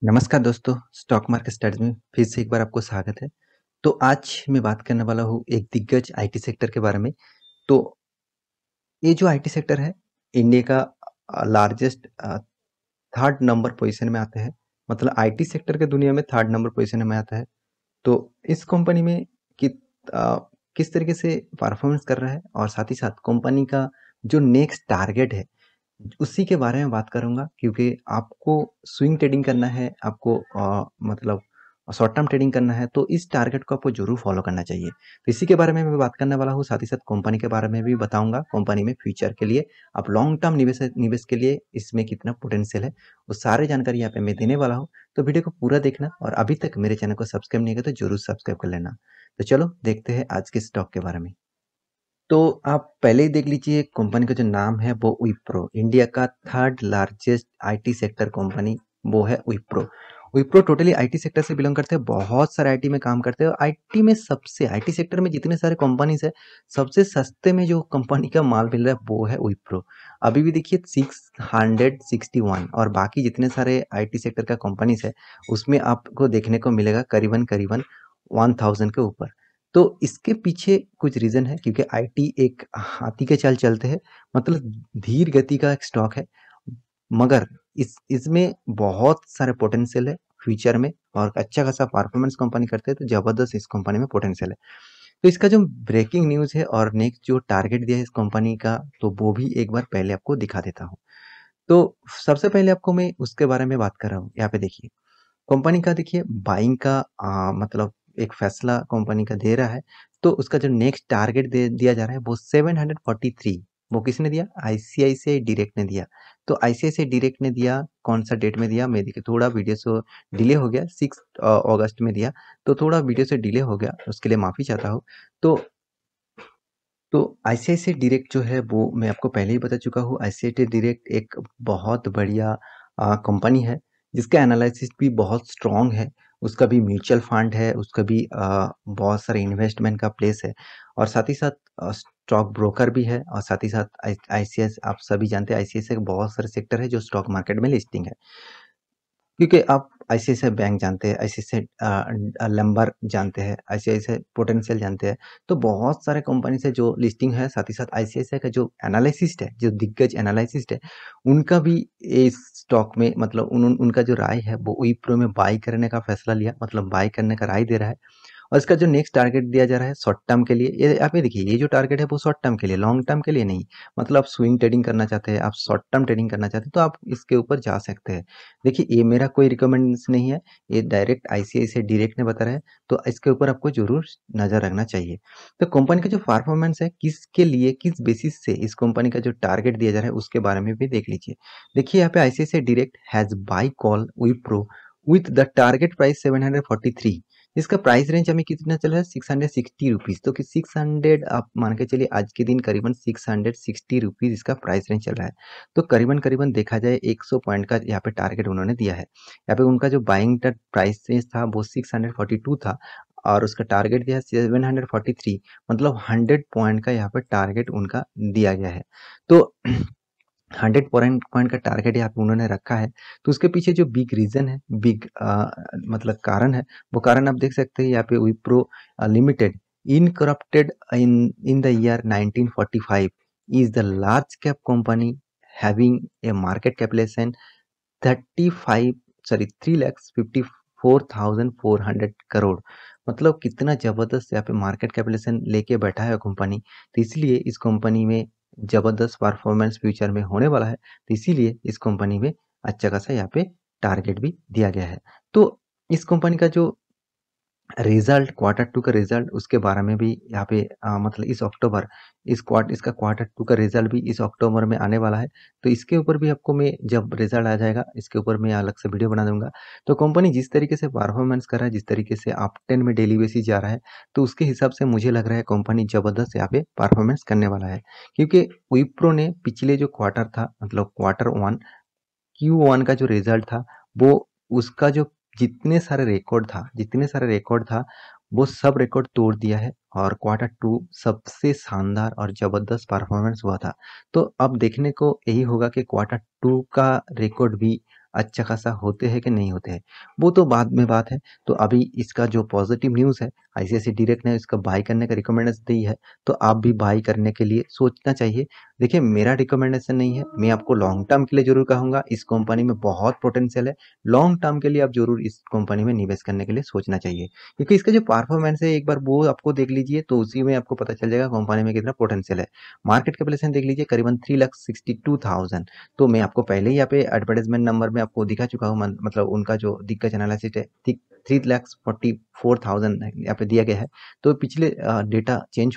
नमस्कार दोस्तों, stock market studies में फिर से एक बार आपको स्वागत है। तो आज मैं बात करने वाला हूँ एक दिग्गज आईटी सेक्टर के बारे में। तो ये जो आईटी सेक्टर है, इंडिया का लार्जेस्ट थर्ड नंबर पोजीशन में आता है। मतलब आईटी सेक्टर के दुनिया में थर्ड नंबर पोजीशन में आता है। तो इस कंपनी में कि अ, किस तरीके से परफॉर्मेंस कर रहा है और साथ ही साथ कंपनी का जो नेक्स्ट टारगेट है उसी के बारे में बात करूँगा, क्योंकि आपको स्विंग ट्रेडिंग करना है, आपको मतलब शॉर्ट टर्म ट्रेडिंग करना है, तो इस टारगेट को आपको ज़रूर फॉलो करना चाहिए। तो इसी के बारे में मैं बात करने वाला हूँ, साथ ही साथ कंपनी के बारे में भी बताऊँगा। कंपनी में फ्यूचर के लिए आप लॉन्ग टर्म निवेश के लिए इसमें कितना पोटेंशियल है, वो सारी जानकारी यहाँ पे मैं देने वाला हूँ। तो वीडियो को पूरा देखना और अभी तक मेरे चैनल को सब्सक्राइब नहीं किया तो ज़रूर सब्सक्राइब कर लेना। तो चलो देखते हैं आज के स्टॉक के बारे में। तो आप पहले ही देख लीजिए, कंपनी का जो नाम है वो विप्रो, इंडिया का third largest IT sector company वो है Wipro. Wipro totally IT sector से बिलोंग करते हैं, बहुत सारे आईटी में काम करते हैं और आईटी में सबसे आईटी सेक्टर में जितने सारे कंपनीज है, सबसे सस्ते में जो कंपनी का माल मिल रहा है वो है विप्रो। अभी भी देखिए 661 और बाकी जितने सारे आईटी सेक्टर का कंपनीज है उसमें आपको देखने को मिलेगा करीबन करीबन 1000 के ऊपर। तो इसके पीछे कुछ रीज़न है, क्योंकि आईटी एक हाथी के चाल चलते हैं, मतलब धीर गति का एक स्टॉक है, मगर इसमें बहुत सारे पोटेंशियल है फ्यूचर में और अच्छा खासा परफॉर्मेंस कंपनी करते हैं, तो ज़बरदस्त इस कंपनी में पोटेंशियल है। तो इसका जो ब्रेकिंग न्यूज़ है और नेक्स्ट जो टारगेट दिया है इस कंपनी का, तो वो भी एक बार पहले आपको दिखा देता हूँ। तो सबसे पहले आपको मैं उसके बारे में बात कर रहा हूँ। यहाँ पे देखिए, कंपनी का देखिए बाइंग का मतलब एक फैसला कंपनी का दे रहा है, तो उसका जो नेक्स्ट टारगेट दे दिया जा रहा है वो 743। वो किसने दिया? आईसीआईसीआई डायरेक्ट ने दिया। तो आईसीआईसीआई डायरेक्ट ने दिया, कौन सा डेट में दिया? मैं देखिए थोड़ा वीडियो से डिले हो गया, 6 अगस्त में दिया, तो थोड़ा वीडियो से डिले हो गया, उसके लिए माफ़ी चाहता हूँ। तो तो आईसीआईसीआई डायरेक्ट जो है वो मैं आपको पहले ही बता चुका हूँ। आईसीआईसीआई डायरेक्ट एक बहुत बढ़िया कंपनी है, जिसका एनालिसिस भी बहुत स्ट्रॉन्ग है। उसका भी म्यूचुअल फंड है, उसका भी बहुत सारे इन्वेस्टमेंट का प्लेस है और साथ ही साथ स्टॉक ब्रोकर भी है और साथ ही साथ आईसीआईसीआई आप सभी जानते हैं, आईसीआईसीआई के बहुत सारे सेक्टर है जो स्टॉक मार्केट में लिस्टिंग है। क्योंकि आप आईसीआईसीआई बैंक जानते हैं, आईसीआईसीआई लंबर जानते हैं, आईसीआईसीआई पोटेंशियल जानते हैं, तो बहुत सारे कंपनी से जो लिस्टिंग है, साथ ही साथ आईसीआईसीआई का जो एनालिसिस्ट है, जो दिग्गज एनालिसिस्ट है, उनका भी इस स्टॉक में मतलब उनका जो राय है वो विप्रो में बाई करने का फैसला लिया, मतलब बाई करने का राय दे रहा है। और इसका जो नेक्स्ट टारगेट दिया जा रहा है शॉर्ट टर्म के लिए, ये आप ये देखिए, ये जो टारगेट है वो शॉर्ट टर्म के लिए, लॉन्ग टर्म के लिए नहीं। मतलब आप स्विंग ट्रेडिंग करना चाहते हैं, आप शॉर्ट टर्म ट्रेडिंग करना चाहते हैं, तो आप इसके ऊपर जा सकते हैं। देखिए, ये मेरा कोई रिकमेंडेशन नहीं है, ये डायरेक्ट आईसीआईसीआई डायरेक्ट ने बता रहा है, तो इसके ऊपर आपको ज़रूर नज़र रखना चाहिए। तो कंपनी का जो परफॉर्मेंस है, किसके लिए, किस बेसिस से इस कंपनी का जो टारगेट दिया जा रहा है, उसके बारे में भी देख लीजिए। देखिए, यहाँ पे ICICI direct has buy call Wipro with the target price 743। इसका प्राइस रेंज हमें कितना चल रहा है? 660 रुपीज़। तो कि 600 आप मान के चलिए, आज के दिन करीबन 660 रुपीज़ इसका प्राइस रेंज चल रहा है। तो करीबन देखा जाए 100 पॉइंट का यहाँ पे टारगेट उन्होंने दिया है। यहाँ पे उनका जो बाइंग प्राइस रेंज था वो 642 था और उसका टारगेट दिया है 743, मतलब 100 पॉइंट का यहाँ पे टारगेट उनका दिया गया है। तो 100 पॉइंट का टारगेट यहाँ पे उन्होंने रखा है। तो उसके पीछे जो बिग रीज़न है, बिग मतलब कारण है, वो कारण आप देख सकते हैं यहाँ पे। Wipro limited incorporated in the year 1945 is the large cap company having a market capitalisation 35 sorry 3,54,400 crore. मतलब कितना जबरदस्त यहाँ पे मार्केट कैपिटलाइजेशन लेके बैठा है कंपनी। तो इसलिए इस कंपनी में जबरदस्त परफॉर्मेंस फ्यूचर में होने वाला है, तो इसीलिए इस कंपनी में अच्छा खासा यहाँ पे टारगेट भी दिया गया है। तो इस कंपनी का जो रिजल्ट, क्वार्टर टू का रिजल्ट, उसके बारे में भी यहाँ पे मतलब इस अक्टूबर, इसका क्वार्टर टू का रिजल्ट भी इस अक्टूबर में आने वाला है। तो इसके ऊपर भी आपको मैं, जब रिजल्ट आ जाएगा, इसके ऊपर मैं अलग से वीडियो बना दूंगा। तो कंपनी जिस तरीके से परफॉर्मेंस कर रहा है, जिस तरीके से अप 10 में डेली बेसिस जा रहा है, तो उसके हिसाब से मुझे लग रहा है कंपनी जबरदस्त यहाँ पे परफॉर्मेंस करने वाला है। क्योंकि विप्रो ने पिछले जो क्वार्टर था, मतलब क्वार्टर 1, Q1 का जो रिजल्ट था, वो उसका जो जितने सारे रिकॉर्ड था, वो सब रिकॉर्ड तोड़ दिया है और क्वार्टर 2 सबसे शानदार और जबरदस्त परफॉर्मेंस हुआ था। तो अब देखने को यही होगा कि क्वार्टर टू का रिकॉर्ड भी अच्छा खासा होते हैं कि नहीं होते हैं, वो तो बाद में बात है। तो अभी इसका जो पॉजिटिव न्यूज़ है, आईसीआईसीआई डायरेक्ट ने इसका बाय करने का रिकमेंडेशन दी है, तो आप भी बाय करने के लिए सोचना चाहिए। देखिए मेरा रिकमेंडेशन नहीं है, मैं आपको लॉन्ग टर्म के लिए जरूर कहूँगा, इस कंपनी में बहुत पोटेंशियल है, लॉन्ग टर्म के लिए आप जरूर इस कंपनी में निवेश करने के लिए सोचना चाहिए, क्योंकि इसका जो परफॉर्मेंस है एक बार वो आपको देख लीजिए, तो उसी में आपको पता चल जाएगा कंपनी में कितना पोटेंशियल है। मार्केट कैपिटलाइजेशन देख लीजिए करीबन 3,62,000। तो मैं आपको पहले ही यहाँ पे एडवर्टाइजमेंट नंबर में आपको दिखा चुका हूँ, मतलब उनका जो दिग्गज एनालिसिस है 3,44,000 यहाँ पे दिया गया है। तो पिछले डेटा चेंज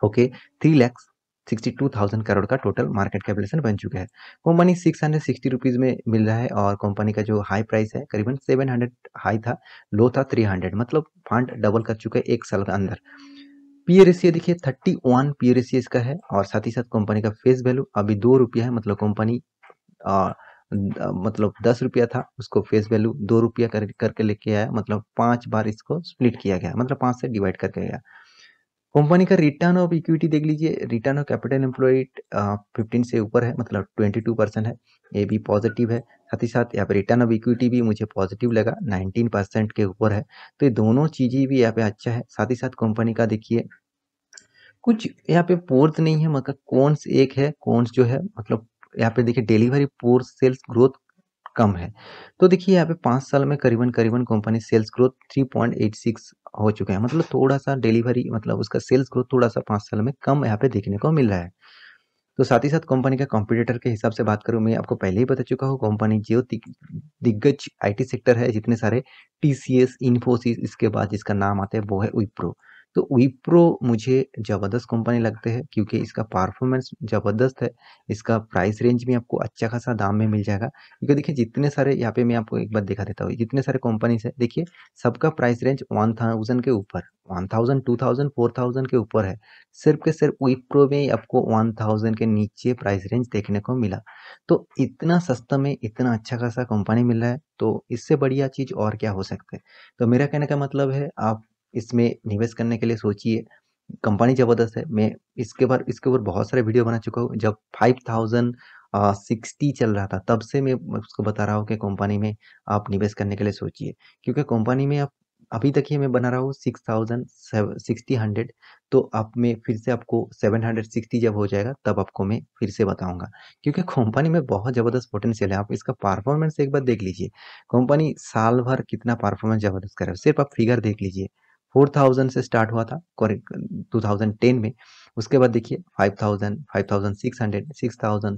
होके 3,62,000 करोड़ का टोटल मार्केट कैपिटलाइजेशन बन चुका है। कंपनी 660 रुपीज में मिल रहा है, और कंपनी का जो हाई प्राइस है करीबन 700 हाई था, लो था 300, मतलब फंड डबल कर चुका है एक साल के अंदर। पी रेशियो देखिए 31 पी रेशियो इसका है, और साथ ही साथ कंपनी का फेस वैल्यू अभी 2 रुपया है, मतलब कंपनी मतलब 10 रुपया था, उसको फेस वैल्यू 2 रुपया करके लेके आया, मतलब 5 बार इसको स्प्लिट किया गया, मतलब 5 से डिवाइड करके गया। कंपनी का रिटर्न ऑफ इक्विटी देख लीजिए, रिटर्न ऑफ कैपिटल एम्प्लॉयड 15 से ऊपर है, मतलब 22% है, ये भी पॉजिटिव है। साथ ही साथ यहाँ पे रिटर्न ऑफ इक्विटी भी मुझे पॉजिटिव लगा, 19% के ऊपर है, तो ये दोनों चीजें भी यहाँ पे अच्छा है। साथ ही साथ कंपनी का देखिए कुछ यहाँ पे पोर्स नहीं है, मतलब कौन्स एक है, कौन्स जो है मतलब यहाँ पे देखिए डिलीवरी पोर्स सेल्स ग्रोथ कम है। तो देखिए यहाँ पे 5 साल में करीबन करीबन कंपनी सेल्स ग्रोथ 3.86 हो चुके हैं, मतलब थोड़ा सा डिलीवरी मतलब उसका सेल्स ग्रोथ थोड़ा सा 5 साल में कम यहाँ पे देखने को मिल रहा है। तो साथ ही साथ कंपनी का कंपटीटर के हिसाब से बात करूं, मैं आपको पहले ही बता चुका हूँ, कंपनी जो दिग्गज आईटी सेक्टर है जितने सारे टीसीएस, इन्फोसिस, इसके बाद जिसका नाम आता है वो है विप्रो। तो विप्रो मुझे जबरदस्त कंपनी लगते हैं, क्योंकि इसका परफॉर्मेंस जबरदस्त है, इसका प्राइस रेंज भी आपको अच्छा खासा दाम में मिल जाएगा। क्योंकि देखिए जितने सारे यहाँ पे मैं आपको एक बार दिखा देता हूँ, जितने सारे कंपनीज है देखिए सबका प्राइस रेंज 1000 के ऊपर, 1000, 2000, 4000 के ऊपर है। सिर्फ के सिर्फ विप्रो में ही आपको 1000 के नीचे प्राइस रेंज देखने को मिला। तो इतना सस्ता में इतना अच्छा खासा कंपनी मिल रहा है, तो इससे बढ़िया चीज और क्या हो सकता है। तो मेरा कहने का मतलब है आप इसमें निवेश करने के लिए सोचिए, कंपनी जबरदस्त है। मैं इसके ऊपर बहुत सारे वीडियो बना चुका हूँ, जब 5060 चल रहा था तब से मैं उसको बता रहा हूँ कि कंपनी में आप निवेश करने के लिए सोचिए, क्योंकि कंपनी में आप अभी तक ही मैं बना रहा हूँ 6000 तो अब मैं फिर से आपको 760 जब हो जाएगा तब आपको मैं फिर से बताऊंगा, क्योंकि कंपनी में बहुत जबरदस्त पोटेंशियल है। आप इसका परफॉर्मेंस एक बार देख लीजिए, कंपनी साल भर कितना परफॉर्मेंस जबरदस्त कर रहा है, सिर्फ आप फिगर देख लीजिए। 4000 से स्टार्ट हुआ था 2010 में, उसके बाद देखिए 5000, 5600, 6000,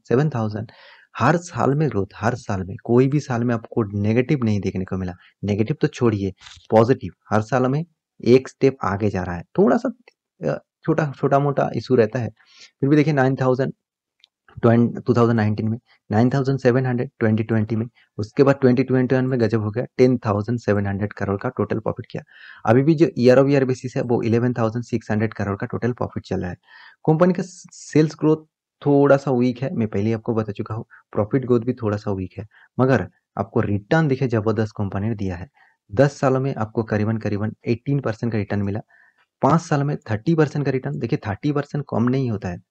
7000, हर साल में ग्रोथ, हर साल में कोई भी साल में आपको नेगेटिव नहीं देखने को मिला। नेगेटिव तो छोड़िए, पॉजिटिव हर साल में एक स्टेप आगे जा रहा है। थोड़ा सा छोटा छोटा मोटा इशू रहता है, फिर भी देखिए 9000 2019 में, 9700 2020 में, उसके बाद 2021 में गजब हो गया, 10,700 करोड़ का टोटल प्रॉफिट किया। अभी भी जो ईयर ऑफ ईयर बेसिस है वो 11,600 करोड़ का टोटल प्रॉफिट चल रहा है। कंपनी का सेल्स ग्रोथ थोड़ा सा वीक है, मैं पहले ही आपको बता चुका हूँ, प्रॉफिट ग्रोथ भी थोड़ा सा वीक है, मगर आपको रिटर्न दिखे जबरदस्त कंपनी ने दिया है। 10 सालों में आपको करीबन करीबन 18% का रिटर्न मिला, 5 साल में 30% का रिटर्न। देखिए 30% कम नहीं होता है,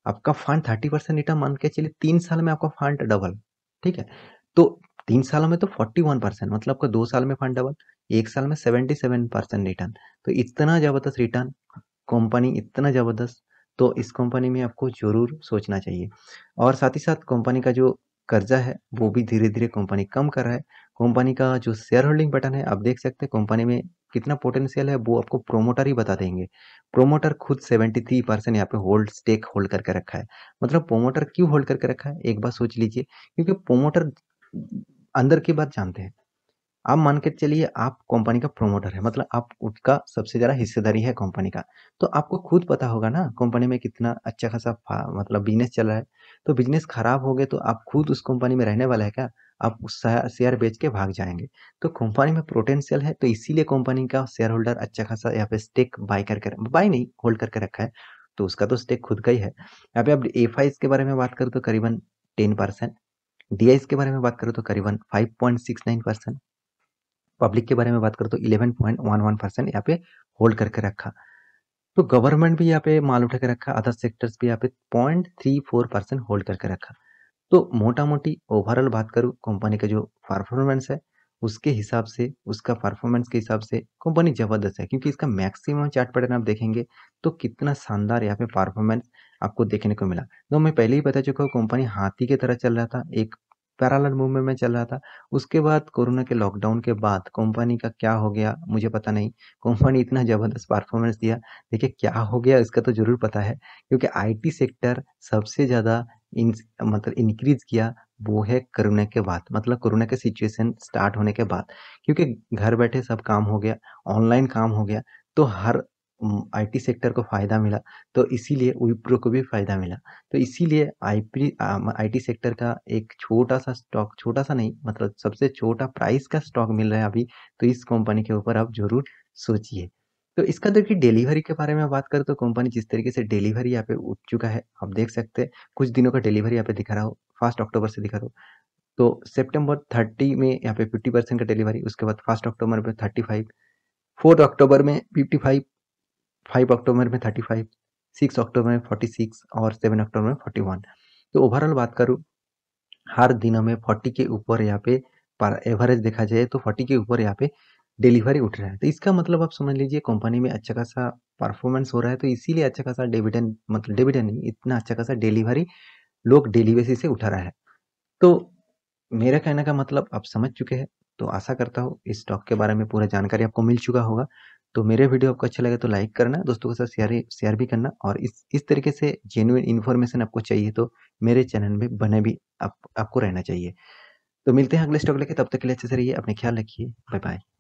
आपका फंड 30% रिटर्न मान के चलिए, 3 साल में आपका फंड डबल, ठीक है। तो 3 सालों में तो 41%, मतलब आपका 2 साल में फंड डबल, एक साल में 77% रिटर्न। तो इतना जबरदस्त रिटर्न, कंपनी इतना जबरदस्त, तो इस कंपनी में आपको जरूर सोचना चाहिए। और साथ ही साथ कंपनी का जो कर्जा है वो भी धीरे धीरे कंपनी कम कर रहा है। कंपनी का जो शेयर होल्डिंग बटन है आप देख सकते हैं, कंपनी में कितना पोटेंशियल है वो आपको प्रोमोटर ही बता देंगे। प्रोमोटर खुद 73% यहाँ पे स्टेक होल्ड करके रखा है। मतलब प्रोमोटर क्यों होल्ड करके रखा है एक बार सोच लीजिए, क्योंकि प्रोमोटर अंदर की बात जानते हैं। आप मान के चलिए आप कंपनी का प्रोमोटर है, मतलब आप उसका सबसे ज्यादा हिस्सेदारी है कंपनी का, तो आपको खुद पता होगा ना कंपनी में कितना अच्छा खासा मतलब बिजनेस चल रहा है। तो बिजनेस खराब हो गए तो आप खुद उस कंपनी में रहने वाला है क्या? आप उस शेयर बेच के भाग जाएंगे। तो कंपनी में पोटेंशियल है, तो इसीलिए कंपनी का शेयर होल्डर अच्छा खासा यहाँ पे स्टेक बाय करके, बाय नहीं होल्ड करके रखा है, तो उसका तो स्टेक खुद का ही है। यहाँ पे आप एफ के बारे में बात करें तो करीबन 10%, डी के बारे में बात करें तो करीबन 5.69%, पब्लिक के बारे में बात करें तो 11.11% यहाँ पे होल्ड करके रखा। तो गवर्नमेंट भी यहाँ पे माल उठा के रखा, अदर सेक्टर्स भी यहाँ पे 0.34% होल्ड करके रखा। तो मोटा-मोटी ओवरऑल बात करूँ कंपनी का जो परफॉर्मेंस है, उसके हिसाब से, उसका परफॉर्मेंस के हिसाब से कंपनी ज़बरदस्त है क्योंकि इसका मैक्सिमम चार्ट पैटर्न आप देखेंगे तो कितना शानदार यहाँ पे परफॉर्मेंस आपको देखने को मिला। तो मैं पहले ही बता चुका हूँ कंपनी हाथी की तरह चल रहा था, एक पैरेलल मूवमेंट में चल रहा था। उसके बाद कोरोना के लॉकडाउन के बाद कंपनी का क्या हो गया मुझे पता नहीं। कंपनी इतना ज़बरदस्त परफॉर्मेंस दिया, देखिए क्या हो गया इसका तो ज़रूर पता है क्योंकि आईटी सेक्टर सबसे ज़्यादा मतलब इंक्रीज़ किया वो है कोरोना के बाद, मतलब कोरोना के सिचुएशन स्टार्ट होने के बाद। क्योंकि घर बैठे सब काम हो गया, ऑनलाइन काम हो गया, तो हर आईटी सेक्टर को फ़ायदा मिला, तो इसीलिए विप्रो को भी फ़ायदा मिला। तो इसीलिए आईटी सेक्टर का एक छोटा-सा स्टॉक, छोटा-सा नहीं मतलब सबसे छोटा प्राइस का स्टॉक मिल रहा है अभी, तो इस कंपनी के ऊपर आप ज़रूर सोचिए। तो इसका देखिए डिलीवरी के बारे में बात करें तो कंपनी जिस तरीके से डिलीवरी यहाँ पे उठ चुका है, आप देख सकते हैं कुछ दिनों का डिलीवरी यहाँ पे दिखा रहा हो, 1 अक्टूबर से दिखा रहा हो। तो सितंबर 30 में यहाँ पे 50% का डिलीवरी, उसके बाद 1 अक्टूबर में 35, 4 अक्टूबर में 55, 5 अक्टूबर में 35, 6 अक्टूबर में 46 और 7 अक्टूबर में 41। तो ओवरऑल बात करूँ हर दिनों में 40 के ऊपर यहाँ पे पर एवरेज देखा जाए तो 40 के ऊपर यहाँ पे डिलीवरी उठ रहा है। तो इसका मतलब आप समझ लीजिए कंपनी में अच्छा खासा परफॉर्मेंस हो रहा है, तो इसीलिए अच्छा खासा डिविडेंड, मतलब डिविडेंड नहीं, इतना अच्छा खासा डिलीवरी लोग डेली बेसिस से उठा रहा है। तो मेरा कहने का मतलब आप समझ चुके हैं, तो आशा करता हूँ इस स्टॉक के बारे में पूरा जानकारी आपको मिल चुका होगा। तो मेरे वीडियो आपको अच्छा लगे तो लाइक करना, दोस्तों के साथ शेयर भी करना और इस तरीके से जेन्युइन इन्फॉर्मेशन आपको चाहिए तो मेरे चैनल में बने भी आपको रहना चाहिए। तो मिलते हैं अगले स्टॉक लेके, तब तक के लिए अच्छे से रहिए, अपने ख्याल रखिए। Bye bye.